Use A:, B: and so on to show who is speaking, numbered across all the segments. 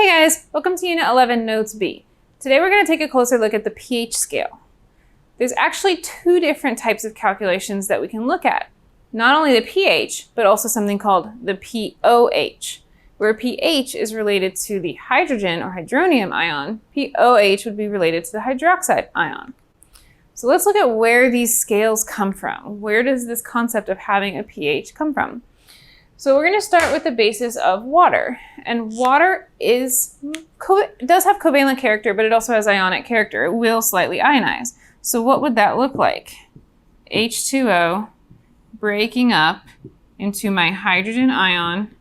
A: Hey guys, welcome to Unit 11 Notes B. Today we're going to take a closer look at the pH scale. There's actually two different types of calculations that we can look at. Not only the pH, but also something called the pOH, where pH is related to the hydrogen or hydronium ion. pOH would be related to the hydroxide ion. So let's look at where these scales come from. Where does this concept of having a pH come from? So we're going to start with the basis of water. And water does have covalent character, but it also has ionic character. It will slightly ionize. So what would that look like? H2O breaking up into my hydrogen ion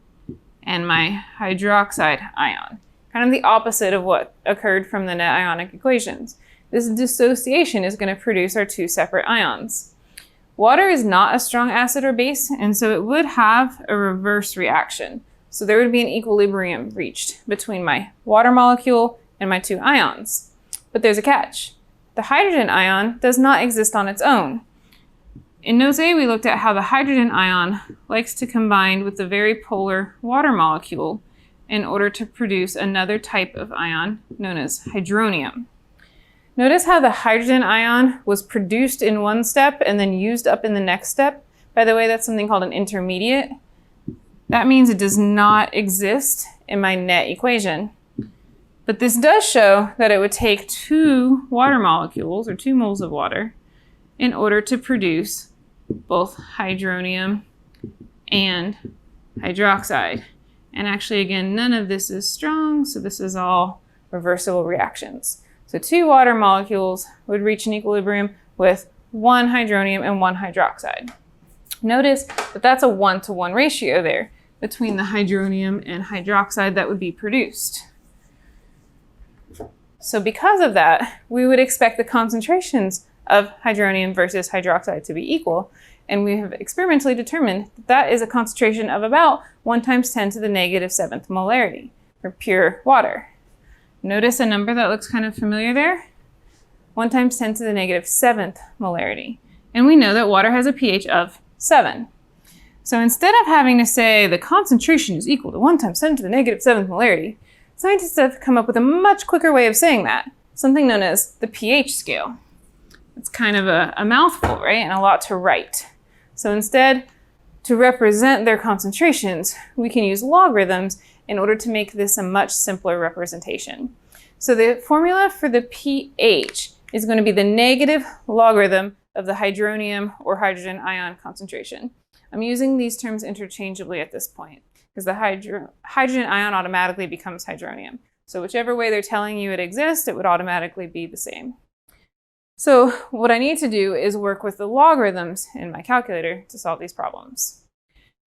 A: and my hydroxide ion. Kind of the opposite of what occurred from the net ionic equations. This dissociation is going to produce our two separate ions. Water is not a strong acid or base, and so it would have a reverse reaction. So there would be an equilibrium reached between my water molecule and my two ions. But there's a catch. The hydrogen ion does not exist on its own. In Notes A, we looked at how the hydrogen ion likes to combine with the very polar water molecule in order to produce another type of ion known as hydronium. Notice how the hydrogen ion was produced in one step and then used up in the next step. By the way, that's something called an intermediate. That means it does not exist in my net equation. But this does show that it would take two water molecules, or 2 moles of water, in order to produce both hydronium and hydroxide. And actually, again, none of this is strong, so this is all reversible reactions. So 2 water molecules would reach an equilibrium with 1 hydronium and 1 hydroxide. Notice that that's a 1-to-1 ratio there between the hydronium and hydroxide that would be produced. So because of that, we would expect the concentrations of hydronium versus hydroxide to be equal. And we have experimentally determined that that is a concentration of about 1 × 10⁻⁷ molarity for pure water. Notice a number that looks kind of familiar there? 1 × 10⁻⁷ molarity. And we know that water has a pH of 7. So instead of having to say the concentration is equal to 1 × 10⁻⁷ molarity, scientists have come up with a much quicker way of saying that, something known as the pH scale. It's kind of a mouthful, right? And a lot to write. So instead, to represent their concentrations, we can use logarithms in order to make this a much simpler representation. So the formula for the pH is going to be the negative logarithm of the hydronium or hydrogen ion concentration. I'm using these terms interchangeably at this point because the hydrogen ion automatically becomes hydronium. So whichever way they're telling you it exists, it would automatically be the same. So what I need to do is work with the logarithms in my calculator to solve these problems.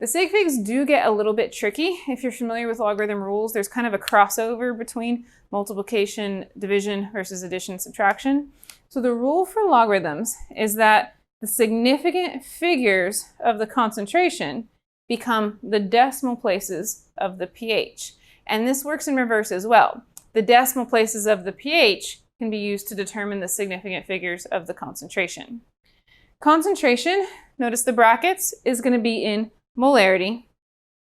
A: The sig figs do get a little bit tricky. If you're familiar with logarithm rules, there's kind of a crossover between multiplication, division versus addition, subtraction. So the rule for logarithms is that the significant figures of the concentration become the decimal places of the pH. And this works in reverse as well. The decimal places of the pH can be used to determine the significant figures of the concentration. Concentration, notice the brackets, is going to be in molarity,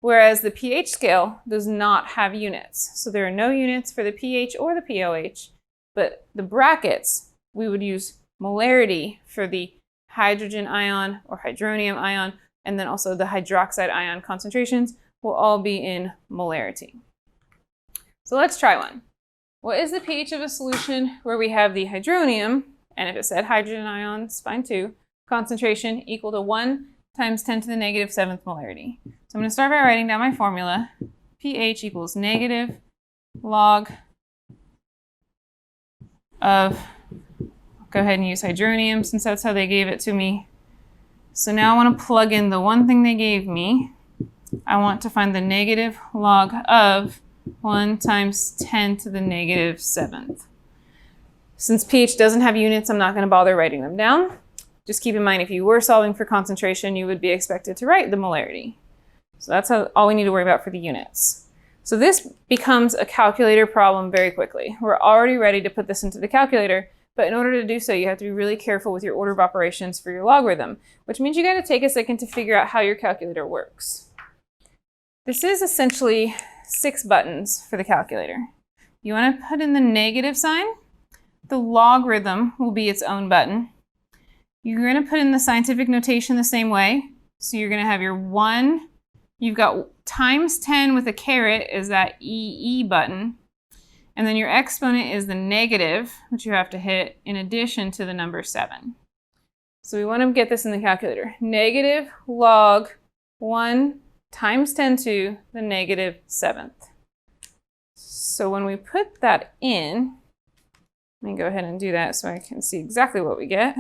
A: whereas the pH scale does not have units. So there are no units for the pH or the pOH, but the brackets, we would use molarity for the hydrogen ion or hydronium ion, and then also the hydroxide ion concentrations will all be in molarity. So let's try one. What is the pH of a solution where we have the hydronium, and if it said hydrogen ion, it's fine too, concentration equal to 1 × 10⁻⁷ molarity. So I'm going to start by writing down my formula. pH equals negative log of, go ahead and use hydronium since that's how they gave it to me. So now I want to plug in the one thing they gave me. I want to find the negative log of 1 × 10⁻⁷. Since pH doesn't have units, I'm not going to bother writing them down. Just keep in mind, if you were solving for concentration, you would be expected to write the molarity. So that's all we need to worry about for the units. So this becomes a calculator problem very quickly. We're already ready to put this into the calculator, but in order to do so, you have to be really careful with your order of operations for your logarithm, which means you got to take a second to figure out how your calculator works. This is essentially 6 buttons for the calculator. You want to put in the negative sign. The logarithm will be its own button. You're going to put in the scientific notation the same way. So you're going to have your 1, you've got times 10 with a caret is that EE button. And then your exponent is the negative, which you have to hit in addition to the number 7. So we want to get this in the calculator. Negative log 1 times 10 to the negative 7th. So when we put that in, let me go ahead and do that so I can see exactly what we get.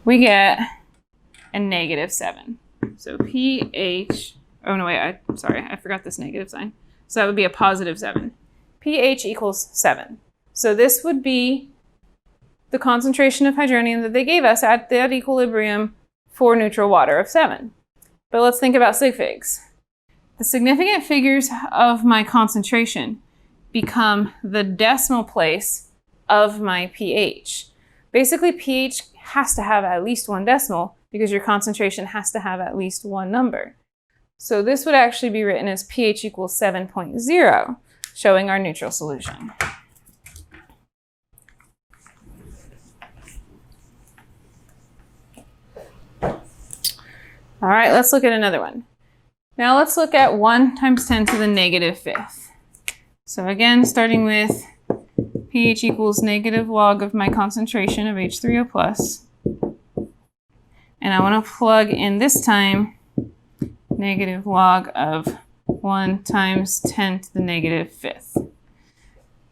A: We get a negative 7. So pH, oh no wait, sorry, I forgot this negative sign. So that would be a positive 7. pH equals 7. So this would be the concentration of hydronium that they gave us at that equilibrium for neutral water of 7. But let's think about sig figs. The significant figures of my concentration become the decimal place of my pH. Basically, pH has to have at least one decimal because your concentration has to have at least one number. So this would actually be written as pH equals 7.0, showing our neutral solution. All right, let's look at another one. Now let's look at 1 times 10 to the negative 5th. So again, starting with pH equals negative log of my concentration of H3O plus. And I want to plug in this time negative log of 1 times 10 to the negative 5th.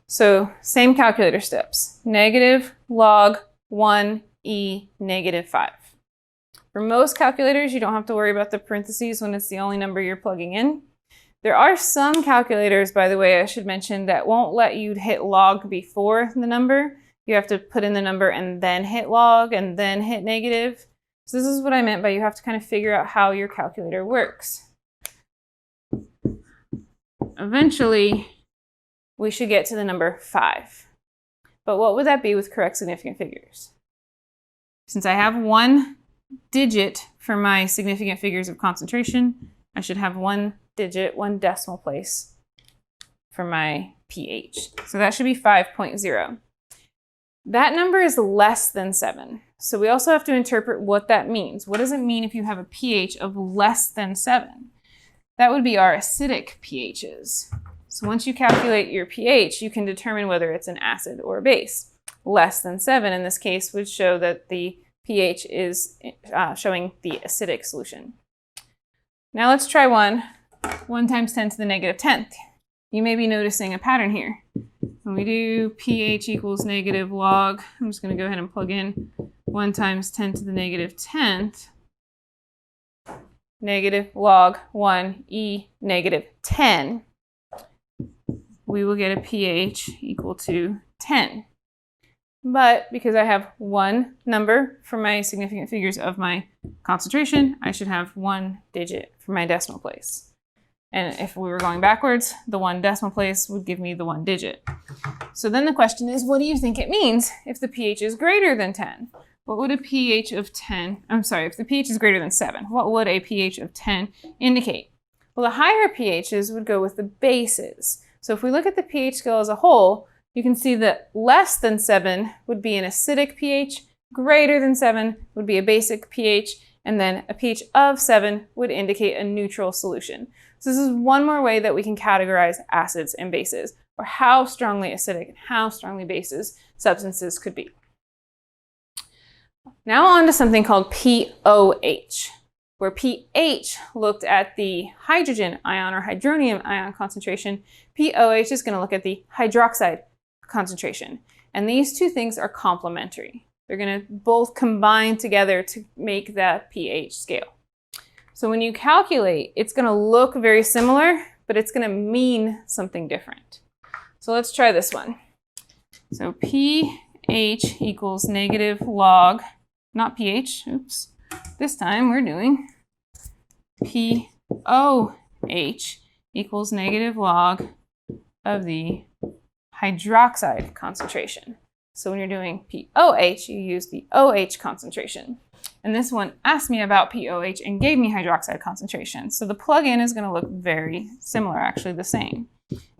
A: So same calculator steps. Negative log 1e negative 5. For most calculators, you don't have to worry about the parentheses when it's the only number you're plugging in. There are some calculators, by the way, I should mention, that won't let you hit log before the number. You have to put in the number and then hit log and then hit negative. So this is what I meant by you have to kind of figure out how your calculator works. Eventually, we should get to the number 5. But what would that be with correct significant figures? Since I have one digit for my significant figures of concentration, I should have one digit, one decimal place for my pH. So that should be 5.0. That number is less than 7. So we also have to interpret what that means. What does it mean if you have a pH of less than 7? That would be our acidic pHs. So once you calculate your pH, you can determine whether it's an acid or a base. Less than 7 in this case would show that the pH is showing the acidic solution. Now let's try 1 times 10 to the negative 10th. You may be noticing a pattern here. When we do pH equals negative log, I'm just going to go ahead and plug in 1 times 10 to the negative 10th, negative log 1e negative 10, we will get a pH equal to 10. But because I have one number for my significant figures of my concentration, I should have one digit for my decimal place. And if we were going backwards, the one decimal place would give me the one digit. So then the question is, what do you think it means if the pH is greater than 10? What would a pH of 10, if the pH is greater than 7, what would a pH of 10 indicate? Well, the higher pHs would go with the bases. So if we look at the pH scale as a whole, you can see that less than 7 would be an acidic pH, greater than 7 would be a basic pH, and then a pH of 7 would indicate a neutral solution. So this is one more way that we can categorize acids and bases, or how strongly acidic and how strongly bases substances could be. Now on to something called pOH, where pH looked at the hydrogen ion or hydronium ion concentration. pOH is going to look at the hydroxide concentration. And these two things are complementary. They're going to both combine together to make that pH scale. So when you calculate, it's going to look very similar, but it's going to mean something different. So let's try this one. So pH equals negative log, not pH, oops. This time we're doing pOH equals negative log of the hydroxide concentration. So when you're doing pOH, you use the OH concentration. And this one asked me about POH and gave me hydroxide concentration. So the plug-in is going to look very similar, actually the same.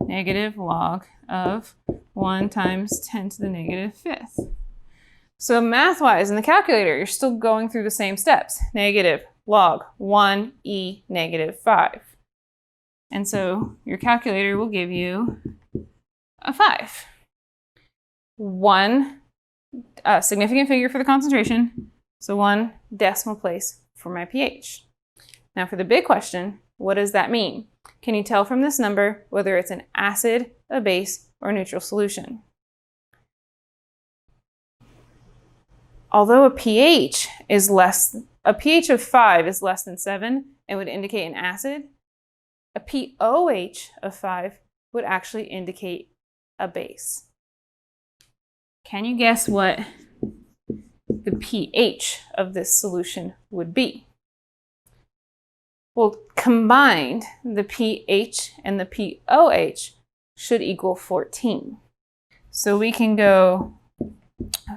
A: Negative log of 1 times 10 to the negative fifth. So math-wise, in the calculator, you're still going through the same steps. Negative log 1e negative 5. And so your calculator will give you a 5. One significant figure for the concentration, so 1 decimal place for my pH. Now for the big question, what does that mean? Can you tell from this number whether it's an acid, a base, or a neutral solution? Although a pH of 5 is less than 7 and would indicate an acid, a POH of 5 would actually indicate a base. Can you guess what the pH of this solution would be? Well, combined, the pH and the POH should equal 14. So we can go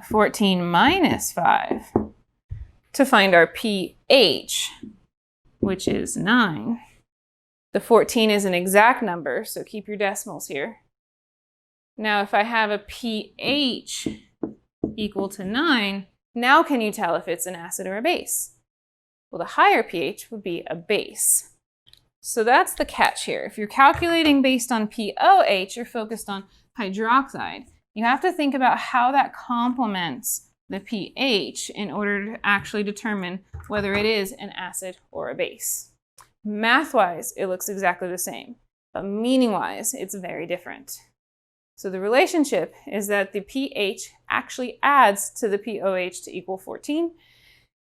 A: 14 minus 5 to find our pH, which is 9. The 14 is an exact number, so keep your decimals here. Now, if I have a pH equal to 9, now can you tell if it's an acid or a base? Well, the higher pH would be a base. So that's the catch here. If you're calculating based on POH, you're focused on hydroxide. You have to think about how that complements the pH in order to actually determine whether it is an acid or a base. Math-wise, it looks exactly the same, but meaning-wise, it's very different. So the relationship is that the pH actually adds to the POH to equal 14.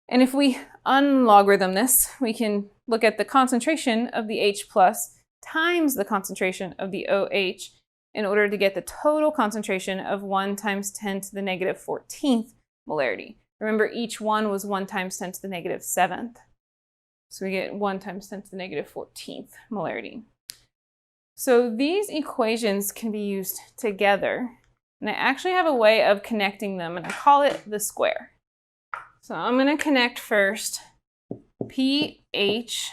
A: And if we unlogarithm this, we can look at the concentration of the H plus times the concentration of the OH in order to get the total concentration of 1 times 10 to the negative 14th molarity. Remember, each one was 1 times 10 to the negative 7th. So we get 1 times 10 to the negative 14th molarity. So these equations can be used together, and I actually have a way of connecting them, and I call it the square. So I'm going to connect first pH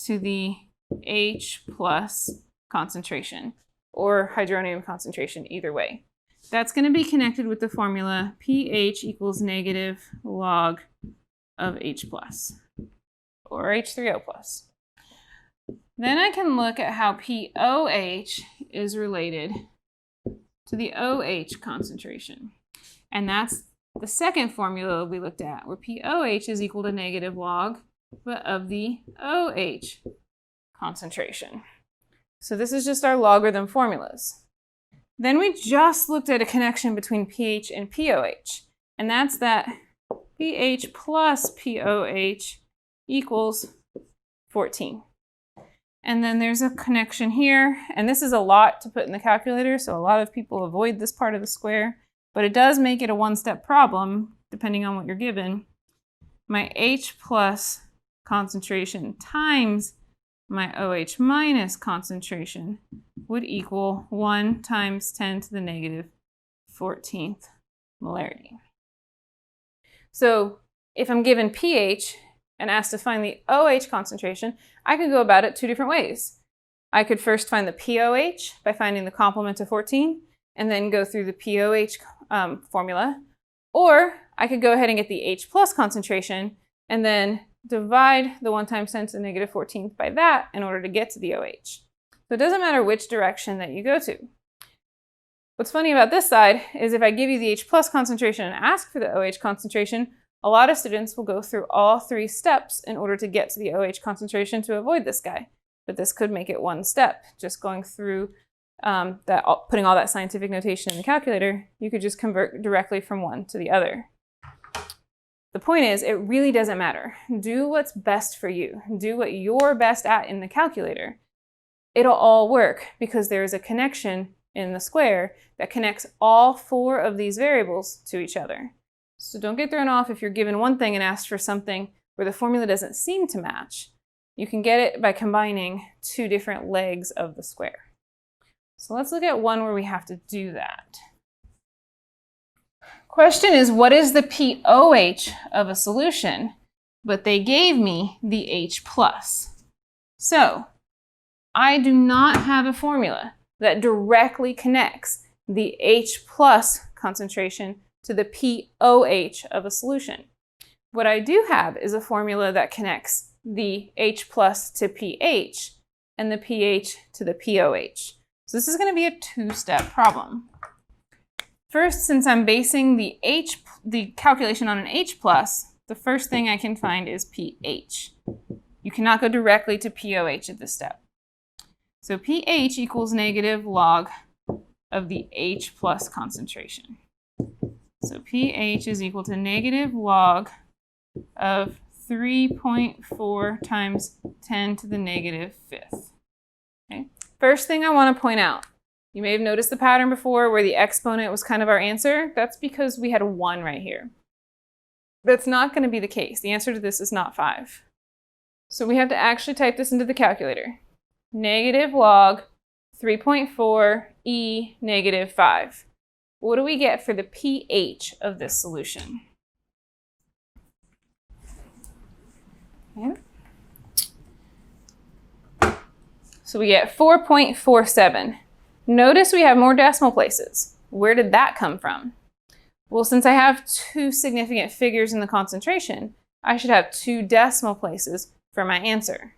A: to the H plus concentration, or hydronium concentration, either way. That's going to be connected with the formula pH equals negative log of H plus, or H3O plus. Then I can look at how POH is related to the OH concentration. And that's the second formula we looked at, where POH is equal to negative log of the OH concentration. So this is just our logarithm formulas. Then we just looked at a connection between pH and POH, and that's that pH plus POH equals 14. And then there's a connection here, and this is a lot to put in the calculator, so a lot of people avoid this part of the square, but it does make it a one-step problem, depending on what you're given. My H plus concentration times my OH minus concentration would equal 1 times 10 to the negative 14th molarity. So if I'm given pH and asked to find the OH concentration, I could go about it 2 different ways. I could first find the POH by finding the complement of 14 and then go through the POH formula, or I could go ahead and get the H plus concentration and then divide the 1 times 10 to the negative 14th by that in order to get to the OH. So it doesn't matter which direction that you go to. What's funny about this side is if I give you the H plus concentration and ask for the OH concentration, a lot of students will go through all 3 steps in order to get to the OH concentration to avoid this guy. But this could make it one step. Just going through putting all that scientific notation in the calculator, you could just convert directly from one to the other. The point is, it really doesn't matter. Do what's best for you. Do what you're best at in the calculator. It'll all work because there is a connection in the square that connects all 4 of these variables to each other. So don't get thrown off if you're given one thing and asked for something where the formula doesn't seem to match. You can get it by combining 2 different legs of the square. So let's look at one where we have to do that. Question is, what is the pOH of a solution? But they gave me the H+. So I do not have a formula that directly connects the H+ concentration to the pOH of a solution. What I do have is a formula that connects the H+ to pH and the pH to the pOH. So this is going to be a two-step problem. First, since I'm basing the calculation on an H+, the first thing I can find is pH. You cannot go directly to pOH at this step. So pH equals negative log of the H+ concentration. So pH is equal to negative log of 3.4 times 10 to the negative fifth. Okay. First thing I want to point out, you may have noticed the pattern before where the exponent was kind of our answer. That's because we had a 1 right here. That's not going to be the case. The answer to this is not 5. So we have to actually type this into the calculator. Negative log 3.4 e negative 5. What do we get for the pH of this solution? Okay. So we get 4.47. Notice we have more decimal places. Where did that come from? Well, since I have two significant figures in the concentration, I should have 2 decimal places for my answer.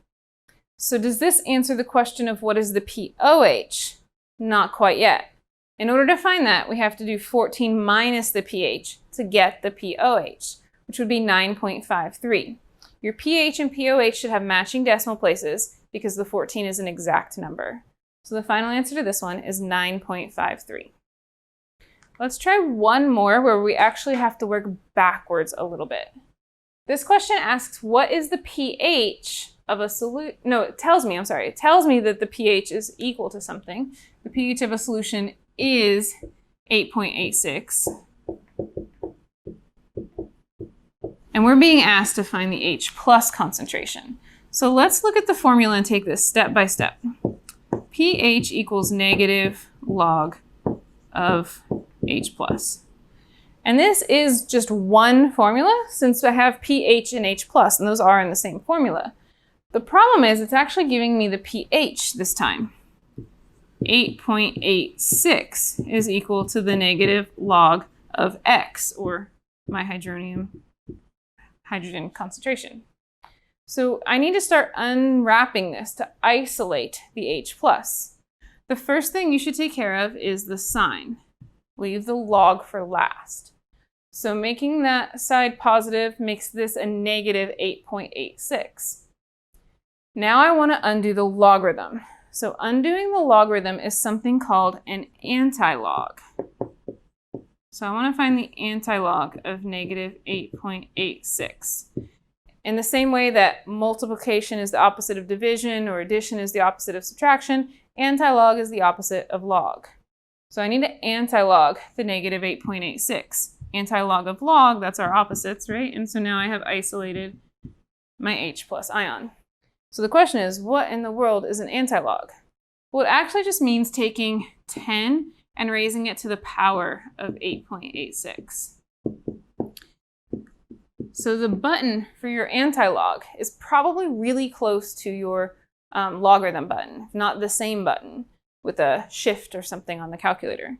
A: So does this answer the question of what is the pOH? Not quite yet. In order to find that, we have to do 14 minus the pH to get the pOH, which would be 9.53. Your pH and pOH should have matching decimal places because the 14 is an exact number. So the final answer to this one is 9.53. Let's try one more where we actually have to work backwards a little bit. This question asks, what is the pH of a solution? No, it tells me that the pH is equal to something. The pH of a solution is 8.86. And we're being asked to find the H+ concentration. So let's look at the formula and take this step by step. pH equals negative log of H+. And this is just one formula since I have pH and H+, and those are in the same formula. The problem is it's actually giving me the pH this time. 8.86 is equal to the negative log of X, or my hydrogen concentration. So I need to start unwrapping this to isolate the H+. The first thing you should take care of is the sign. Leave the log for last. So making that side positive makes this a negative 8.86. Now I want to undo the logarithm. So undoing the logarithm is something called an antilog. So I want to find the antilog of negative 8.86. In the same way that multiplication is the opposite of division or addition is the opposite of subtraction, antilog is the opposite of log. So I need to antilog the negative 8.86. Antilog of log, that's our opposites, right? And so now I have isolated my H+ ion. So the question is, what in the world is an antilog? Well, it actually just means taking 10 and raising it to the power of 8.86. So the button for your antilog is probably really close to your logarithm button, if not the same button, with a shift or something on the calculator.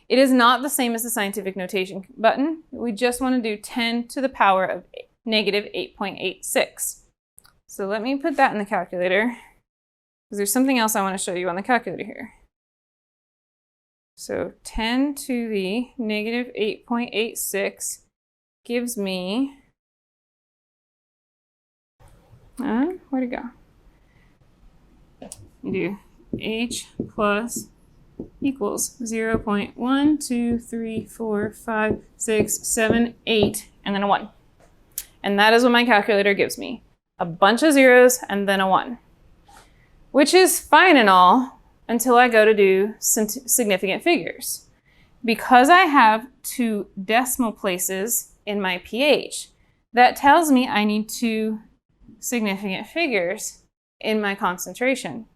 A: It is not the same as the scientific notation button. We just want to do 10 to the power of negative 8.86. So let me put that in the calculator, because there's something else I want to show you on the calculator here. So 10 to the negative 8.86 gives me, where'd it go? You do H plus equals 0.1234567 and then a 1. And that is what my calculator gives me. A bunch of zeros and then a 1. Which is fine and all until I go to do significant figures. Because I have 2 decimal places in my pH, that tells me I need 2 significant figures in my concentration.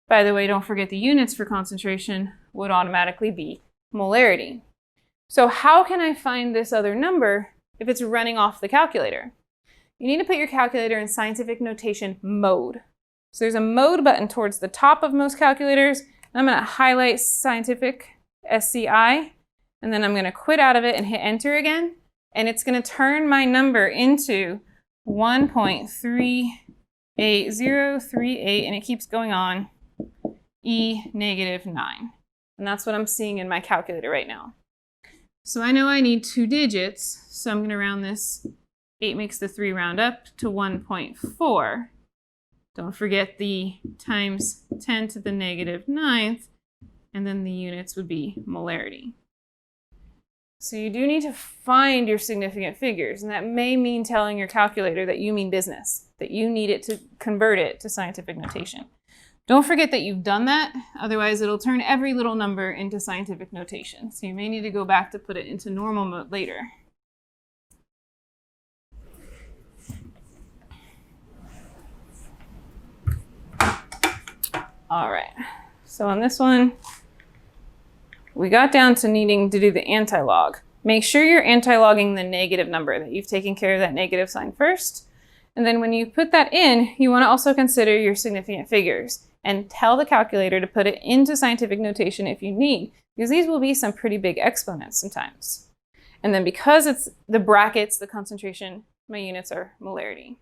A: By the way, don't forget the units for concentration would automatically be molarity. So how can I find this other number if it's running off the calculator? You need to put your calculator in scientific notation mode. So there's a mode button towards the top of most calculators. And I'm going to highlight scientific SCI, and then I'm going to quit out of it and hit enter again. And it's going to turn my number into 1.38038, and it keeps going on, E-9. And that's what I'm seeing in my calculator right now. So I know I need 2 digits, so I'm going to round this. 8 makes the 3 round up to 1.4. Don't forget the times 10 to the -9th, and then the units would be molarity. So you do need to find your significant figures, and that may mean telling your calculator that you mean business, that you need it to convert it to scientific notation. Don't forget that you've done that, otherwise it'll turn every little number into scientific notation. So you may need to go back to put it into normal mode later. All right, so on this one, we got down to needing to do the anti-log. Make sure you're anti-logging the negative number, that you've taken care of that negative sign first. And then when you put that in, you want to also consider your significant figures and tell the calculator to put it into scientific notation if you need, because these will be some pretty big exponents sometimes. And then because it's the brackets, the concentration, my units are molarity.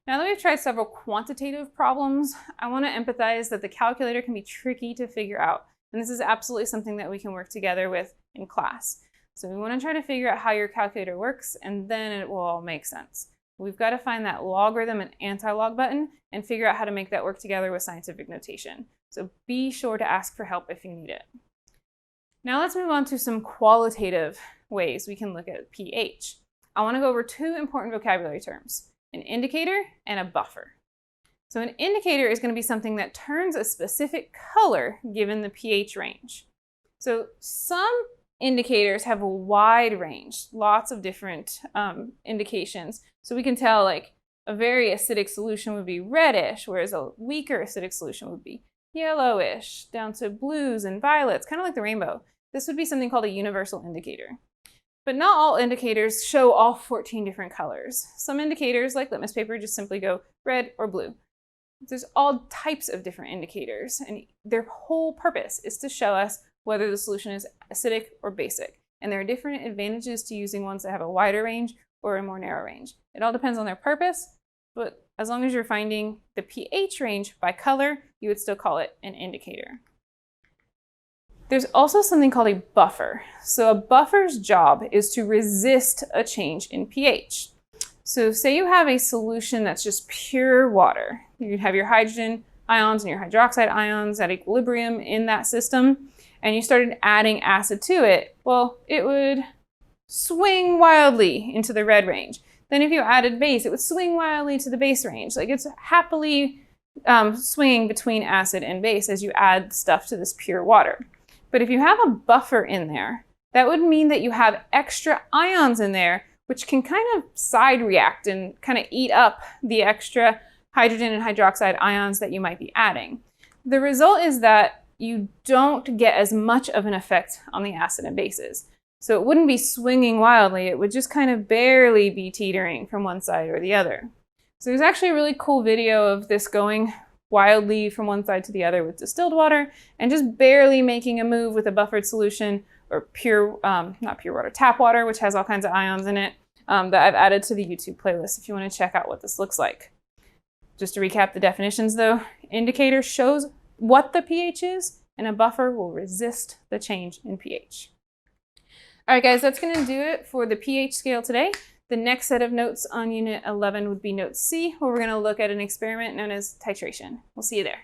A: Now that we've tried several quantitative problems, I want to empathize that the calculator can be tricky to figure out. And this is absolutely something that we can work together with in class. So we want to try to figure out how your calculator works, and then it will all make sense. We've got to find that logarithm and anti-log button and figure out how to make that work together with scientific notation. So be sure to ask for help if you need it. Now let's move on to some qualitative ways we can look at pH. I want to go over 2 important vocabulary terms, an indicator and a buffer. So an indicator is going to be something that turns a specific color given the pH range. So some indicators have a wide range, lots of different indications. So we can tell like a very acidic solution would be reddish, whereas a weaker acidic solution would be yellowish, down to blues and violets, kind of like the rainbow. This would be something called a universal indicator. But not all indicators show all 14 different colors. Some indicators, like litmus paper, just simply go red or blue. There's all types of different indicators, and their whole purpose is to show us whether the solution is acidic or basic. And there are different advantages to using ones that have a wider range or a more narrow range. It all depends on their purpose, but as long as you're finding the pH range by color, you would still call it an indicator. There's also something called a buffer. So a buffer's job is to resist a change in pH. So say you have a solution that's just pure water. You'd have your hydrogen ions and your hydroxide ions at equilibrium in that system, and you started adding acid to it. Well, it would swing wildly into the red range. Then if you added base, it would swing wildly to the base range. Like it's happily swinging between acid and base as you add stuff to this pure water. But if you have a buffer in there, that would mean that you have extra ions in there, which can kind of side react and kind of eat up the extra hydrogen and hydroxide ions that you might be adding. The result is that you don't get as much of an effect on the acid and bases. So it wouldn't be swinging wildly, it would just kind of barely be teetering from one side or the other. So there's actually a really cool video of this going wildly from one side to the other with distilled water and just barely making a move with a buffered solution or pure, not pure water, tap water, which has all kinds of ions in it, that I've added to the YouTube playlist if you want to check out what this looks like. Just to recap the definitions though, indicator shows what the pH is, and a buffer will resist the change in pH. All right, guys, that's going to do it for the pH scale today. The next set of notes on Unit 11 would be Note C, where we're going to look at an experiment known as titration. We'll see you there.